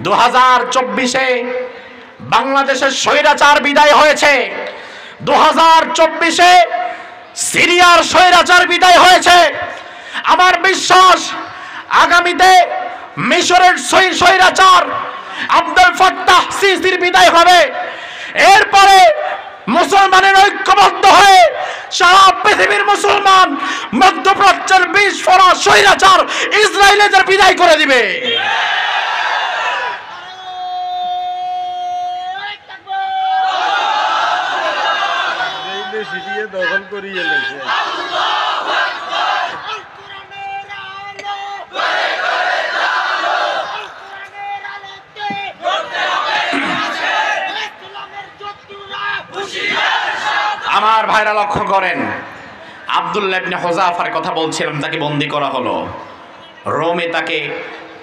2024-এ বাংলাদেশের স্বৈরাচার বিদায় হয়েছে, 2024-এ সিরিয়ার স্বৈরাচার বিদায় হয়েছে। আমার বিশ্বাস আগামীতে মিশরের স্বৈরাচার আব্দুল ফাত্তাহ সিসির বিদায় হবে। এরপরে মুসলমানের ঐক্যবদ্ধ হয়ে সারা পৃথিবীর মুসলমান মধ্যপ্রাচ্যের বিস্ফোরা স্বৈরাচার ইসরায়েলের বিদায় করে দিবে। দখল করিয়ে লেছে আমার ভাইরা লক্ষ্য করেন, আব্দুল্লাহ ইবনে হুযাফার কথা বলছিলাম, তাকে বন্দী করা হলো রোমে, তাকে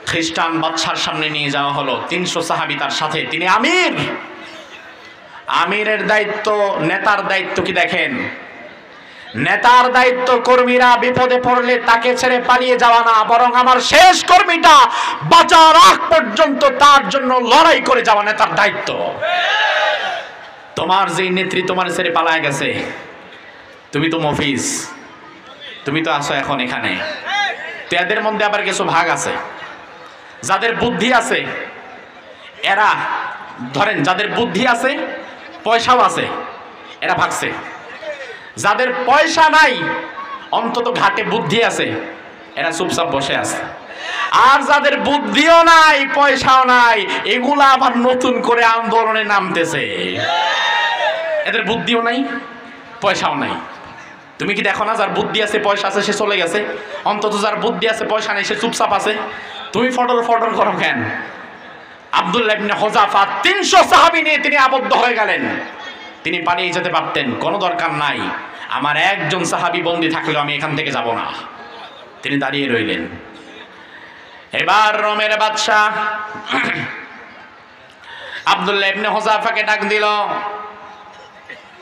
খ্রিস্টান বাদশার সামনে নিয়ে যাওয়া হলো। 300 সাহাবী তার সাথে, তিনি আমির। আমিরের দায়িত্ব, নেতার দায়িত্ব কি দেখেন, নেতার দায়িত্ব কর্মীরা বিপদে পড়লে তাকে ছেড়ে পালিয়ে যাওয়া না, বরং আমার শেষ কর্মীটা বাঁচার আগ পর্যন্ত তার জন্য লড়াই করে যাওয়া নেতার দায়িত্ব। তোমার যে নেত্রী তোমার ছেড়ে পালায় গেছে, তুমি তো মফিজ, তুমি তো আসো এখন এখানে, তো এদের মধ্যে আবার কিছু ভাগ আছে, যাদের বুদ্ধি আছে এরা, ধরেন যাদের বুদ্ধি আছে পয়সাও আছে এরা ভাগছে, যাদের পয়সা নাই অন্তত ঘাটে বুদ্ধি আছে এরা চুপচাপ বসে আছে, আর যাদের বুদ্ধিও নাই পয়সাও নাই এগুলা আবার নতুন করে আন্দোলনে নামতেছে। এদের বুদ্ধিও নাই পয়সাও নাই। তুমি কি দেখো না, যার বুদ্ধি আছে পয়সা আছে সে চলে গেছে, অন্তত যার বুদ্ধি আছে পয়সা নেই সে চুপচাপ আছে। তুমি ফটর ফটর করো কেন? আব্দুল্লাহ ইবনে হুযাফা 300 সাহাবী নিয়ে তিনি আবদ্ধ হয়ে গেলেন। তিনি পালিয়ে যেতে পারতেন, কোনো দরকার নাই, আমার একজন সাহাবী বন্দী থাকলেও আমি এখান থেকে যাব না। তিনি দাঁড়িয়ে রইলেন। এবার রোমের বাদশা আব্দুল্লাহ ইবনে হুযাফাকে ডাক দিল,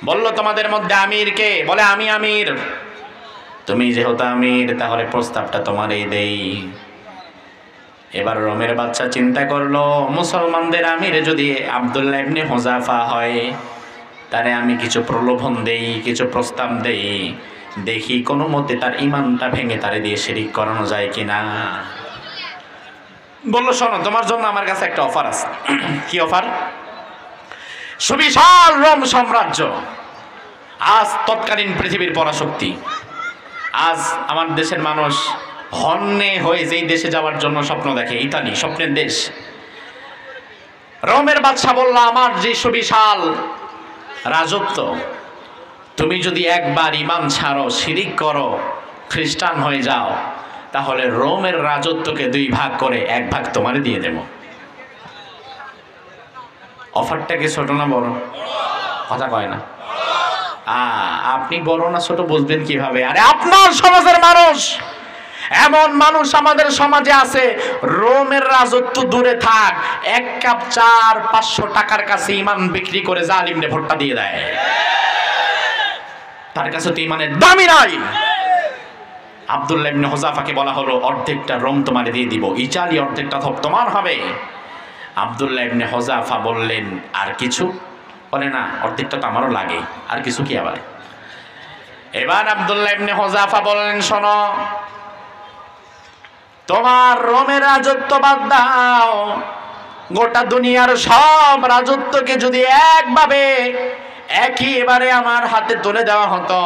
বলল তোমাদের মধ্যে আমির কে? বলে আমি আমির। তুমি যেহেতু আমির তাহলে প্রস্তাবটা তোমারই দেই। এবার রোমের বাদশা চিন্তা করলো, মুসলমানদের আমির যদি আব্দুল্লাহ ইবনে হুযাফা হয় তারে আমি কিছু প্রলোভন দেই, কিছু প্রস্তাব দেই, দেখি কোনো মতে তার ইমানটা ভেঙে তারে দিয়ে শিরিক করানো যায় কিনা। বললো শোনো, তোমার জন্য আমার কাছে একটা অফার আছে। কি অফার? সুবিশাল রোম সাম্রাজ্য, আজ তৎকালীন পৃথিবীর পরাশক্তি। আজ আমার দেশের মানুষ হন্যে হয়ে যেই দেশে যাওয়ার জন্য স্বপ্ন দেখে, ইতালি স্বপ্নের দেশ। রোমের বাদশা বলল, আমার যে সুবিশাল রাজত্ব, তুমি যদি একবার ঈমান ছাড়ো, শিরিক করো, খ্রিস্টান হয়ে যাও, তাহলে রোমের রাজত্বকে 2 ভাগ করে 1 ভাগ তোমারে দিয়ে দেব। অফারটা কি ছোট না বড়? কথা কয় না। আপনি বড় না ছোট বুঝবেন কিভাবে? আরে আপনার সমাজের মানুষ, এমন মানুষ আমাদের সমাজে আছে, রোমের রাজত্ব দূরে থাক, 1 কাপ চার 500 টাকার কাছে ইমান বিক্রি করে জালিমরে ভোটটা দিয়ে দেয়। তার কাছে তো ইমানের দামই নাই। আব্দুল্লাহ ইবনে হুযাফাকে বলা হলো, অর্ধেকটা রোম তোমারে দিয়ে দিব, ইতালি অর্ধেকটা তোমার হবে। আব্দুল্লাহ ইবনে হুযাফা বললেন, আর কিছু? বলে না, অর্ধেকটা তো আমারও লাগে, আর কিছু কি আবার? এবার আব্দুল্লাহ ইবনে হুযাফা বললেন, শোনো, তোমার রোমের রাজত্ব বাদ দাও, গোটা দুনিয়ার সব রাজত্বকে যদি একভাবে একেবারে আমার হাতে তুলে দেওয়া হতো,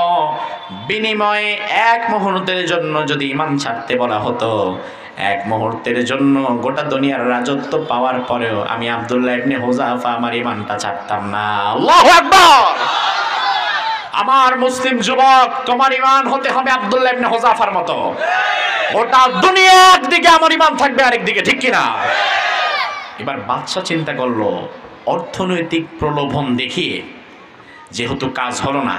বিনিময়ে 1 মুহূর্তের জন্য যদি ঈমান ছাড়তে বলা হতো, 1 মুহূর্তের জন্য গোটা দুনিয়ার রাজত্ব পাওয়ার পরেও আমি আব্দুল্লাহ ইবনে হুযাফা আমার ঈমানটা ছাড়তাম না। আল্লাহু আকবার! আমার মুসলিম যুবক, তোমার ঈমান হতে হবে আব্দুল্লাহ ইবনে হুযাফার মতো। গোটা দুনিয়া একদিকে আমার ঈমান থাকবে, আরেকদিকে, ঠিক কিনা? এবার বাদশা চিন্তা করলো, অর্থনৈতিক প্রলোভন দেখিয়ে যেহেতু কাজ হলো না,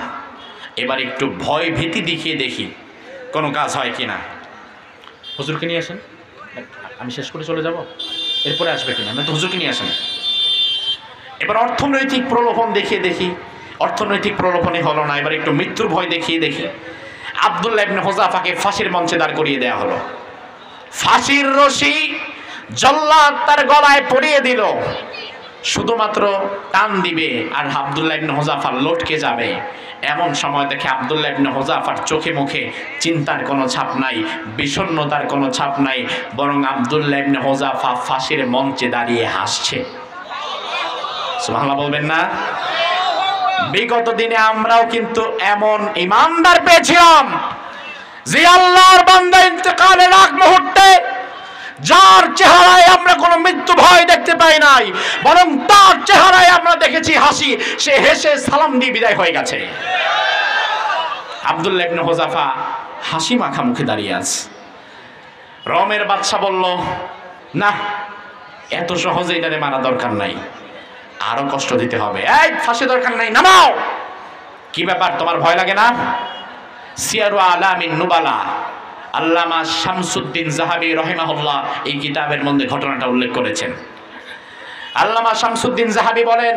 এবার একটু ভয় ভীতি দেখিয়ে দেখি কোনো কাজ হয় কিনা। হুজুরকে নিয়ে আসেন, আমি শেষ করে চলে যাব, এরপরে আসবে কিনা, না তো হুজুরকে নিয়ে আসেন। এবার অর্থনৈতিক প্রলোভন দেখিয়ে দেখি, অর্থনৈতিক প্রলোভনে হলো না, এবার একটু মৃত্যুর ভয় দেখিয়ে দেখি। আব্দুল্লাহ ইবনে হুযাফাকে ফাঁসির মঞ্চে দাঁড় করিয়ে দেওয়া হলো। ফাঁসির রশি জল্লাদ তার গলায় পরিয়ে দিল, শুধুমাত্র টান দিবে আর আব্দুল্লাহ ইবনে হুযাফা লটকে যাবে। এমন সময় দেখে আব্দুল্লাহ ইবনে হুযাফার চোখে মুখে চিন্তার কোনো ছাপ নাই, বিষণ্ণতার কোনো ছাপ নাই, বরং আব্দুল্লাহ ইবনে হুযাফা ফাঁসির মঞ্চে দাঁড়িয়ে হাসছে। সুবহানাল্লাহ বলবেন না? বিগত দিনে আমরাও কিন্তু এমন ইমানদার পেয়েছিলাম যে আল্লাহর বান্দা ইন্তেকালের আগ মুহূর্তে যার চেহারায় আমরা কোনো মৃত্যু ভয় দেখতে পাই নাই, বরং তার চেহারায় আমরা দেখেছি হাসি, সে হেসে সালাম দিয়ে বিদায় হয়ে গেছে। আব্দুল্লাহ ইবনে হুযাফা হাসি মাখা মুখে দাঁড়িয়ে আছে। রোমের বাদশা বলল, না, এত সহজে এটারে মারা দরকার নাই, আরো কষ্ট দিতে হবে। এই ফাঁসি দরকার নাই, নামাও। কি ব্যাপার, তোমার ভয় লাগে না? সিয়ারু আলামিন নুবালা আল্লামা শামসুদ্দিন যাহাবী রাহিমাহুল্লাহ এই কিতাবের মধ্যে ঘটনাটা উল্লেখ করেছেন। আল্লামা শামসুদ্দিন যাহাবী বলেন,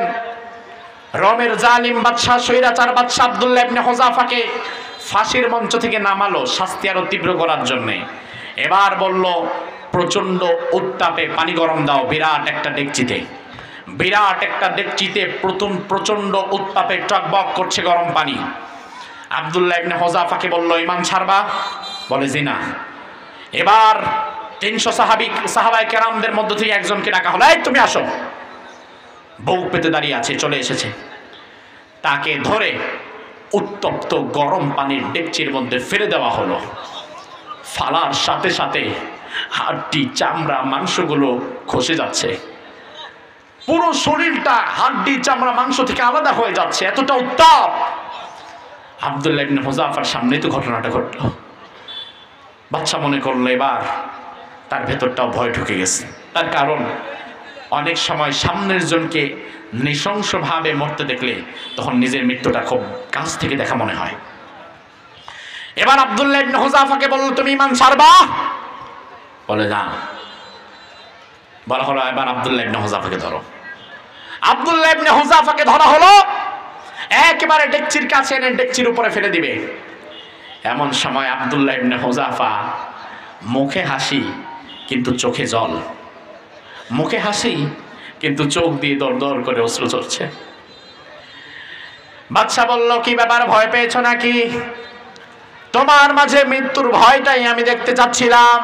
রোমের জালিম বাদশা, স্বৈরাচার বাদশা আব্দুল্লাহ ইবনে হুযাফাকে ফাঁসির মঞ্চ থেকে নামালো শাস্তি আরো তীব্র করার জন্য। এবার বলল, প্রচন্ড উত্তাপে পানি গরম দাও বিরাট একটা ডেকচিতে। বিরাট একটা ডেকচিতে প্রচন্ড উত্তাপে টকবক করছে গরম পানি। আব্দুল্লাহ ইবনে হুযাফাকে বলল, ঈমান ছাড়বা? বলে, জি না। এবার 300 সাহাবায়ে কেরামদের মধ্য থেকে একজনকে ডাকা হলো, এই তুমি আসো। বুক পেতে দাঁড়িয়ে আছে, চলে এসেছে। তাকে ধরে উত্তপ্ত গরম পানির ডেকচির মধ্যে ফেলে দেওয়া হলো। ফালার সাথে সাথে হাড়টি, চামড়া, মাংসগুলো খসে যাচ্ছে। পুরো শরীরটা হাড়টি, চামড়া, মাংস থেকে আলাদা হয়ে যাচ্ছে, এতটা উত্তাপ। আব্দুল্লাহ ইবনে হুযাফার সামনে তো ঘটনাটা ঘটলো। বাদশা মনে করলো এবার তার ভেতরটাও ভয় ঢুকে গেছে। তার কারণ, অনেক সময় সামনের জনকে নৃশংসভাবে মরতে দেখলে তখন নিজের মৃত্যুটা খুব কাছ থেকে দেখা মনে হয়। এবার আব্দুল্লাহ ইবনে হুযাফাকে বলল, তুমি ঈমান ছাড়বা? বলে, না। বলা হলো, এবার আব্দুল্লাহ ইবনে হুযাফাকে ধরো। আব্দুল্লাহ ইবনে হুযাফাকে ধরা হলো, একেবারে ডেকচির কাছে এনে ডেকচির উপরে ফেলে দিবে। এমন সময় আব্দুল্লাহ ইবনে হুযাফা মুখে হাসি কিন্তু চোখে জল, মুখে হাসি কিন্তু চোখ দিয়ে দর দর করে অশ্রু ঝরছে। বাদশা বলল, কি ব্যাপার, ভয় পেয়েছো নাকি? তোমার মাঝে মৃত্যুর ভয়টাই আমি দেখতে চাচ্ছিলাম।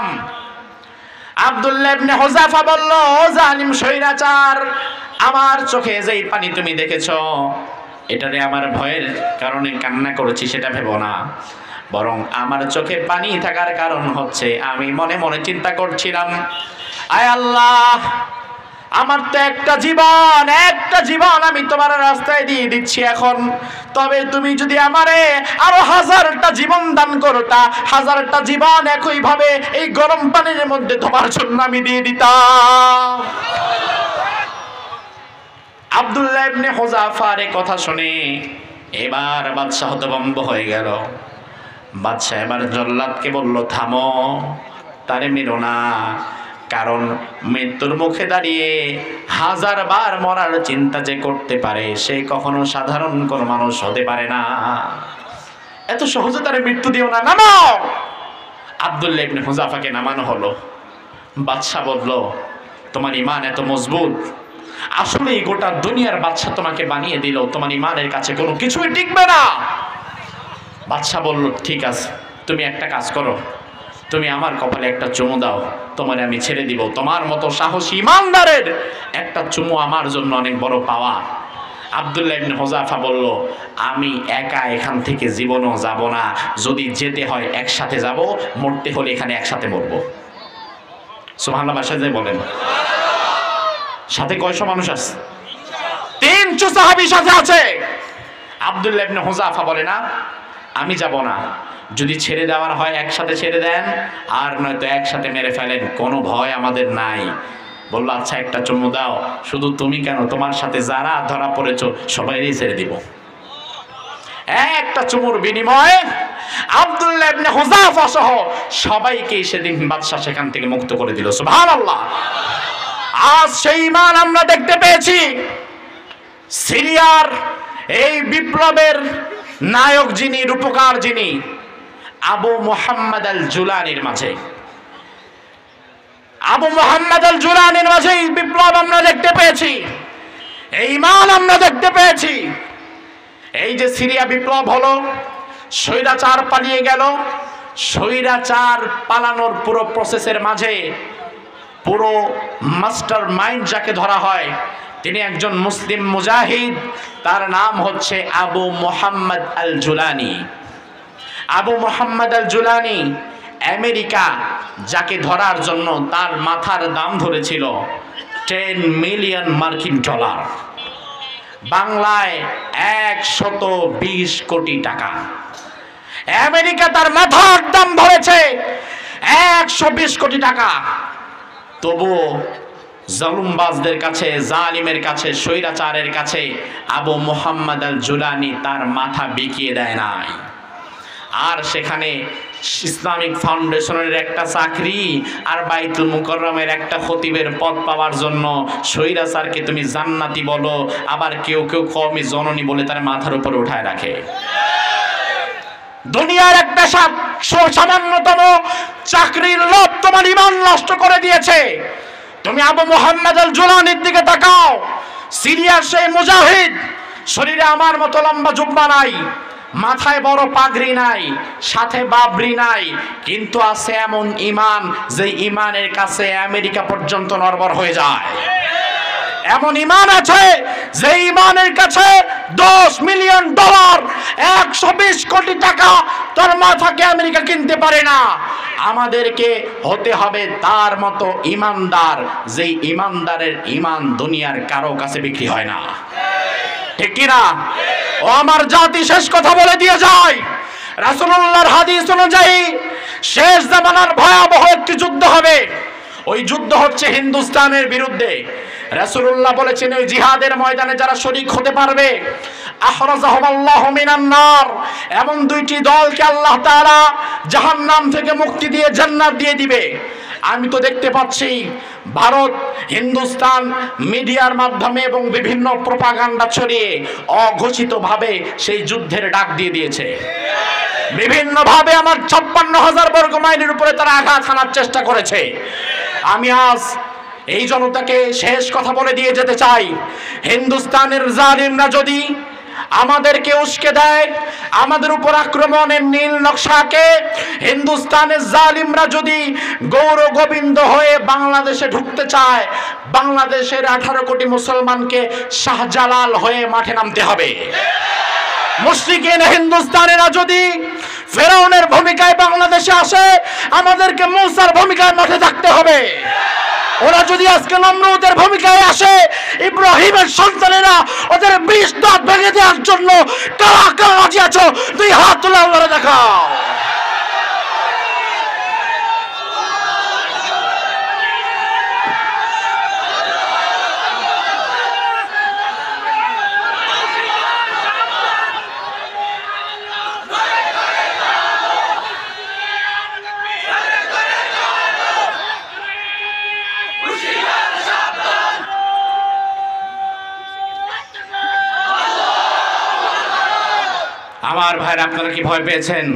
আব্দুল্লাহ ইবনে হুযাফা বলল, ও জালিম স্বৈরাচার, আমার চোখে যেই পানি তুমি দেখেছো, এটারে আমার ভয়ের কারণে কান্না করেছি সেটা ভেবো না, বরং আমার চোখে পানি থাকার কারণ হচ্ছে আমি মনে মনে চিন্তা করছিলাম, আয় আল্লাহ, আমার তো একটা জীবন আমি তোমার রাস্তায় দিয়ে দিচ্ছি এখন, তবে তুমি যদি আমারে আরো 1000টা জীবন দান করতা, 1000টা জীবন একইভাবে এই গরম পানির মধ্যে তোমার জন্য আমি দিয়ে দিতাম। আব্দুল্লাহ ইবনে হুযাফার এই কথা শুনে এবার বাদশা হতভম্ব হয়ে গেল। বাদশা এবার জল্লাদকে বলল, থামো, তারে মেরো না, কারণ মৃত্যুর মুখে দাঁড়িয়ে 1000 বার মরার চিন্তা যে করতে পারে সে কখনো সাধারণ কোনো মানুষ হতে পারে না। এত সহজে তারে মৃত্যু দিও না, নামাও। আব্দুল্লাহ ইবনে হুযাফাকে নামানো হলো। বাদশা বলল, তোমার ঈমান এত মজবুত, আসলে গোটা দুনিয়ার বাদশা তোমাকে বানিয়ে দিল, তোমার ঈমানের কাছে কোনো কিছুই টিকবে না। বাদশা বলল, ঠিক আছে, তুমি একটা কাজ করো, তুমি আমার কপালে একটা চুমু দাও, তোমার আমি ছেড়ে দিব। তোমার মতো সাহসী ইমানদারের একটা চুমু আমার জন্য অনেক বড় পাওয়া। আব্দুল্লাহ ইবনে হুযাফা বলল, আমি একা এখান থেকে জীবনও যাব না, যদি যেতে হয় একসাথে যাব, মরতে হলে এখানে একসাথে মরবো। সুবহানাল্লাহ, বাসায় বলেন। সাথে কয়শো মানুষ আছে? 300 সাহাবী সাথে আছে। আব্দুল্লাহ ইবনে হুযাফা বলে, না, আমি যাব না, যদি ছেড়ে দেওয়ার হয় একসাথে ছেড়ে দেন, আর নয়তো একসাথে মেরে ফেলেন, কোনো ভয় আমাদের নাই। বলল, আচ্ছা, একটা চুমু দাও। শুধু তুমি কেন, তোমার সাথে যারা ধরা পড়েছো সবাইই ছেড়ে দিব। একটা চুমুর বিনিময়ে আব্দুল্লাহ ইবনে হুযাফা সহ সবাইকে সেদিন বাদশা সেখান থেকে মুক্ত করে দিল। সুবহানাল্লাহ। আজ সেই ঈমান আমরা দেখতে পেয়েছি সিরিয়ার এই বিপ্লবের নায়ক যিনি, রূপকার যিনি, আবু মুহাম্মদ আল জুলানির মাঝে। আবু মুহাম্মদ আল জুলানির মাঝে বিপ্লব আমরা দেখতে পেয়েছি, এই ঈমান আমরা দেখতে পেয়েছি। এই যে সিরিয়া বিপ্লব হলো, স্বৈরাচার পালিয়ে গেল, স্বৈরাচার পালানোর পুরো প্রসেসের মাঝে পুরো মাস্টার মাইন্ড যাকে ধরা হয় তিনি একজন মুসলিম মুজাহিদ, তার নাম হচ্ছে আবু মুহাম্মদ আল জুলানি। আবু মুহাম্মদ আল জুলানি আমেরিকা যাকে ধরার জন্য তার মাথার দাম ধরেছিল 10 মিলিয়ন মার্কিন ডলার, বাংলায় 120 কোটি টাকা। আমেরিকা তার মাথার দাম ধরেছে 120 কোটি টাকা। তবুও জুলুমবাজদের কাছে, জালিমের কাছে, স্বৈরাচারের কাছে আবু মুহাম্মদ আল জুলানি তার মাথা বিকিয়ে দেয় নাই। আর সেখানে ইসলামিক ফাউন্ডেশনের একটা চাকরি আর বাইতুল মুকাররমের একটা খতিবের পদ পাওয়ার জন্য স্বৈরাচারকে তুমি জান্নাতি বলো, আবার কেউ কেউ কওমি জননী বলে তার মাথার উপর উঠায় রাখে। দুনিয়ার একটা সামান্যতম চাকরির লোভ তোমার ঈমান নষ্ট করে দিয়েছে। তুমি আবু মুহাম্মদ আল জুলানির দিকে তাকাও, সিরিয়ার সেই মুজাহিদ, শরীরে আমার মতো লম্বা জুব্বা নাই, মাথায় বড় পাগড়ি নাই, সাথে বাবরি নাই, কিন্তু আছে এমন ঈমান যে ঈমানের কাছে আমেরিকা পর্যন্ত নড়বড় হয়ে যায়। এমন ঈমান আছে যে ঈমানের কাছে 10 মিলিয়ন ডলার, 120 কোটি টাকা তোর মাথাকে আমেরিকা কিনতে পারে না। আমাদেরকে হতে হবে তার মতো ঈমানদার, যে ঈমানদারের ঈমান দুনিয়ার কারো কাছে বিক্রি হয় না। ঠিক কি না? ও আমার জাতি, শেষ কথা বলে দিয়ে যায়, রাসূলুল্লাহর হাদিস অনুযায়ী শেষ জামানার ভয়াবহ একটি যুদ্ধ হবে। ওই যুদ্ধ হচ্ছে হিন্দুস্তানের বিরুদ্ধে। রাসূলুল্লাহ বলেছেন ওই জিহাদের ময়দানে যারা শরীক হতে পারবে, আখরাজাহুমুল্লাহু মিনান নার, এমন দুইটি দলকে আল্লাহ তাআলা জাহান্নাম থেকে মুক্তি দিয়ে জান্নাত দিয়ে দিবে। আমি তো দেখতে পাচ্ছি ভারত, হিন্দুস্তান মিডিয়ার মাধ্যমে এবং বিভিন্ন প্রোপাগান্ডা ছড়িয়ে অঘোষিতভাবে সেই যুদ্ধের ডাক দিয়ে দিয়েছে। বিভিন্নভাবে আমার 56,000 বর্গ মাইলের উপরে তারা আঘাত হানার চেষ্টা করেছে। আমি আজ এই জনতাকে শেষ কথা বলে দিয়ে যেতে চাই, হিন্দুস্তানের জালিমরা যদি আমাদেরকে উস্কে দেয়, আমাদের উপর আক্রমণের নীল নকশাকে হিন্দুস্তানের জালিমরা যদি গৌর গোবিন্দ হয়ে বাংলাদেশে ঢুকতে চায়, বাংলাদেশের 18 কোটি মুসলমানকে শাহজালাল হয়ে মাঠে নামতে হবে। মুশরিকিন হিন্দুস্তানেরা যদি ফেরাউনের ভূমিকায় বাংলাদেশে আসে, আমাদেরকে মূসার ভূমিকায় মাঠে থাকতে হবে। ওরা যদি আজকে নমরুদের ভূমিকায় আসে, ইব্রাহিমের সন্তানেরা ওদের 20 দাঁত ভেঙে দেওয়ার জন্য কারা কারা রাজি আছো? 2 হাত তুলে আল্লাহরে দেখাও। আমার ভাইরা, আপনারা কি ভয় পেয়েছেন?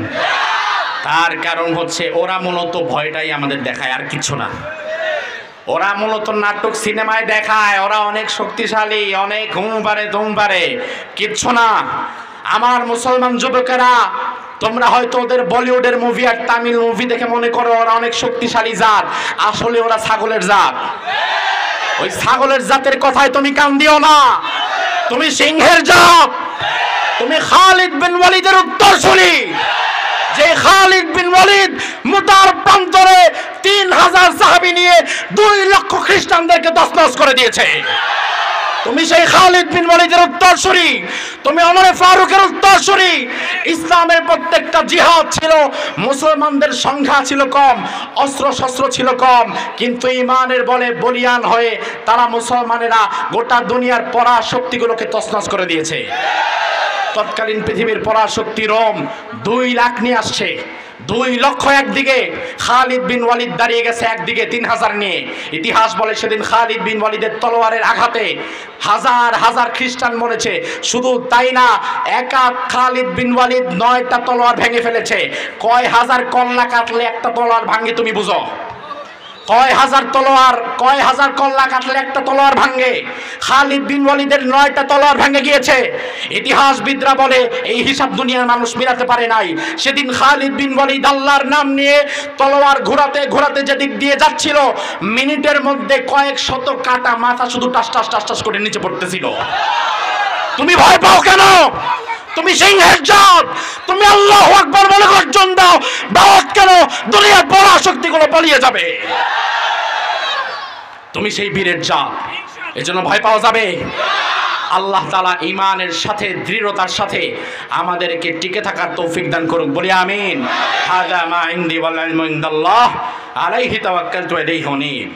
তার কারণ হচ্ছে ওরা মূলত ভয়টাই আমাদের দেখায়, আর কিছু না। ওরা মূলত নাটক সিনেমায় দেখায় ওরা অনেক শক্তিশালী, অনেক হুম পারে, কিচ্ছু না। আমার মুসলমান যুবকেরা, তোমরা হয়তো ওদের বলিউডের মুভি আর তামিল মুভি দেখে মনে করো ওরা অনেক শক্তিশালী জাত, আসলে ওরা ছাগলের জাত। ওই ছাগলের জাতের কথায় তুমি কান দিও না, তুমি সিংহের জাত। তুমি খালিদ বিন ওয়ালিদের উত্তরসূরি, যে খালিদ বিন ওয়ালিদ মুতার প্রান্তরে 3000 সাহাবী নিয়ে 2 লক্ষ খ্রিস্টানদেরকে তছনছ করে দিয়েছে। তুমি সেই খালিদ বিন ওয়ালিদের উত্তরসূরি, তুমি ওমর ফারুকের উত্তরসূরি। ইসলামের প্রত্যেকটা জিহাদ ছিল, মুসলমানদের সংখ্যা ছিল কম, অস্ত্র শস্ত্র ছিল কম, কিন্তু ঈমানের বলে বলিয়ান হয়ে তারা মুসলমানেরা গোটা দুনিয়ার পরাশক্তিগুলোকে তছনছ করে দিয়েছে। তৎকালীন পৃথিবীর পরাশক্তি রোম 2 লাখ নিয়ে আসছে, 2 লক্ষ একদিকে, খালিদ বিন ওয়ালিদ দাঁড়িয়ে গেছে একদিকে 3000 নিয়ে। ইতিহাস বলে সেদিন খালিদ বিন ওয়ালিদের তলোয়ারের আঘাতে হাজার হাজার খ্রিস্টান মরেছে। শুধু তাই না, একা খালিদ বিন ওয়ালিদ 9টা তলোয়ার ভেঙে ফেলেছে। কয় হাজার কল্লা কাটলে একটা তলোয়ার ভাঙে তুমি বুঝো? কয় হাজার তলোয়ার, কয় হাজার কল্লা কাটলে একটা তলোয়ার ভাঙে। খালিদ বিন ওয়ালিদের 9টা তলোয়ার ভেঙে গিয়েছে। ইতিহাসবিদরা বলে এই হিসাব দুনিয়ার মানুষ মিলাতে পারে নাই। সেদিন খালিদ বিন ওয়ালিদ আল্লাহর নাম নিয়ে তলোয়ার ঘোরাতে ঘোরাতে যেদিক দিয়ে যাচ্ছিল, মিনিটের মধ্যে কয়েক শত কাটা মাথা শুধু টাস টাস টাস টাস করে নিচে পড়তেছিল। তুমি ভয় পাও কেন? তুমি সিংহের জাত, তুমি আল্লাহু আকবার বলে গর্জন দাও, দাওয়াত কেন? দুনিয়ার বড় শক্তিগুলো পালিয়ে যাবে। তুমি সেই বীরের জাত, এজন্য ভয় পাওয়া যাবে। আল্লাহ তাআলা ঈমানের সাথে, দৃঢ়তার সাথে আমাদেরকে টিকে থাকার তৌফিক দান করুক, বলি আমিন। হাযা মা ইনদি ওয়াল ইলমু ইনদাল্লাহ আলাইহি তাওয়াক্কালতু ওয়া ইলাইহি উনীব।